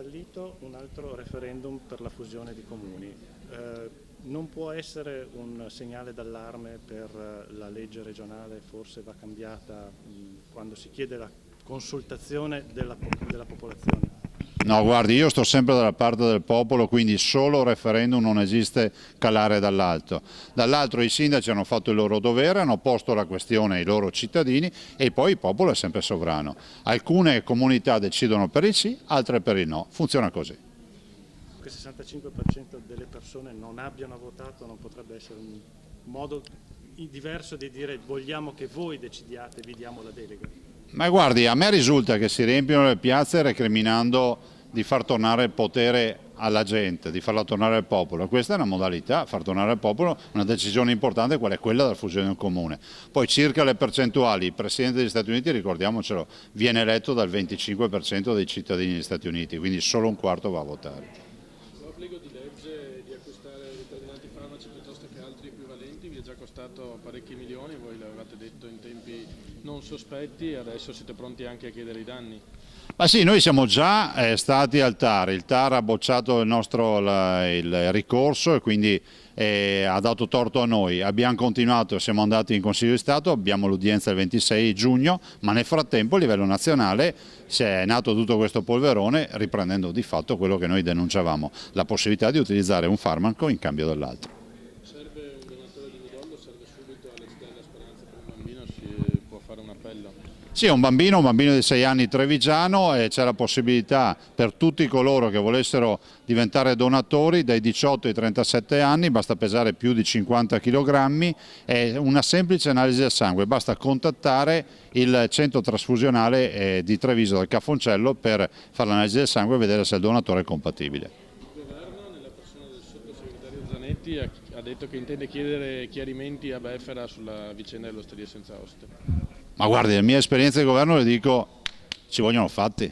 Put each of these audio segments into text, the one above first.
fallito un altro referendum per la fusione di comuni. Non può essere un segnale d'allarme per la legge regionale, forse va cambiata quando si chiede la consultazione della popolazione? No, guardi, io sto sempre dalla parte del popolo, quindi solo referendum non esiste calare dall'alto. Dall'altro i sindaci hanno fatto il loro dovere, hanno posto la questione ai loro cittadini e poi il popolo è sempre sovrano. Alcune comunità decidono per il sì, altre per il no. Funziona così. Che il 65% delle persone non abbiano votato non potrebbe essere un modo diverso di dire vogliamo che voi decidiate, vi diamo la delega? Ma guardi, a me risulta che si riempiono le piazze recriminando di far tornare il potere alla gente, di farla tornare al popolo. Questa è una modalità, far tornare al popolo una decisione importante, qual è quella della fusione di un comune. Poi circa le percentuali, il Presidente degli Stati Uniti, ricordiamocelo, viene eletto dal 25% dei cittadini degli Stati Uniti, quindi solo un quarto va a votare. L'obbligo di legge di acquistare determinati farmaci piuttosto che altri equivalenti vi è già costato parecchi milioni, voi l'avevate detto in tempi non sospetti e adesso siete pronti anche a chiedere i danni. Ma sì, noi siamo già stati al TAR, il TAR ha bocciato il ricorso e quindi ha dato torto a noi. Abbiamo continuato, siamo andati in Consiglio di Stato, abbiamo l'udienza il 26 giugno, ma nel frattempo a livello nazionale è nato tutto questo polverone riprendendo di fatto quello che noi denunciavamo, la possibilità di utilizzare un farmaco in cambio dell'altro. Serve un donatore di midollo, serve subito all'Esterna Speranza per un bambino, si può fare un appello. Sì, un bambino di 6 anni trevigiano e c'è la possibilità per tutti coloro che volessero diventare donatori dai 18 ai 37 anni, basta pesare più di 50 kg, è una semplice analisi del sangue, basta contattare il centro trasfusionale di Treviso del Cafoncello per fare l'analisi del sangue e vedere se il donatore è compatibile. Il governo, nella persona del sottosegretario Zanetti, ha detto che intende chiedere chiarimenti a Befera sulla vicenda dell'Osteria senza oste. Ma guardi, la mia esperienza di governo le dico, ci vogliono fatti.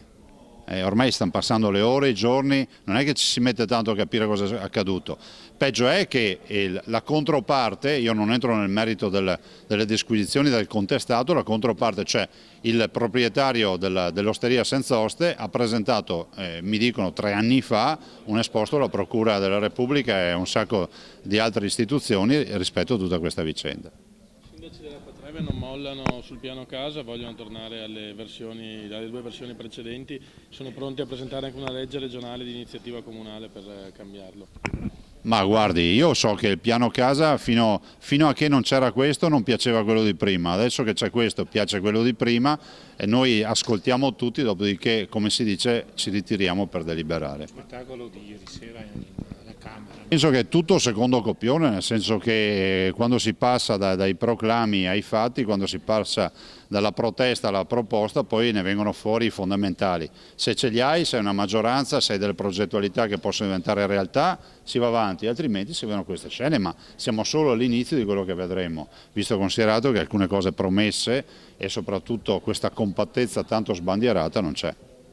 Ormai stanno passando le ore, i giorni, non è che ci si mette tanto a capire cosa è accaduto. Peggio è che la controparte, io non entro nel merito delle disquisizioni del contestato, la controparte, cioè il proprietario dell'osteria senza oste, ha presentato, mi dicono 3 anni fa, un esposto alla Procura della Repubblica e un sacco di altre istituzioni rispetto a tutta questa vicenda. I sindaci della Patreve non mollano sul piano casa, vogliono tornare alle 2 versioni precedenti, sono pronti a presentare anche una legge regionale di iniziativa comunale per cambiarlo. Ma guardi, io so che il piano casa fino a che non c'era questo non piaceva quello di prima, adesso che c'è questo piace quello di prima e noi ascoltiamo tutti, dopodiché, come si dice, ci ritiriamo per deliberare. Il spettacolo di ieri sera alla Camera. Penso che è tutto secondo copione, nel senso che quando si passa dai proclami ai fatti, quando si passa dalla protesta alla proposta, poi ne vengono fuori i fondamentali. Se ce li hai, se hai una maggioranza, se hai delle progettualità che possono diventare realtà, si va avanti, altrimenti si vedono queste scene, ma siamo solo all'inizio di quello che vedremo, visto considerato che alcune cose promesse e soprattutto questa compattezza tanto sbandierata non c'è.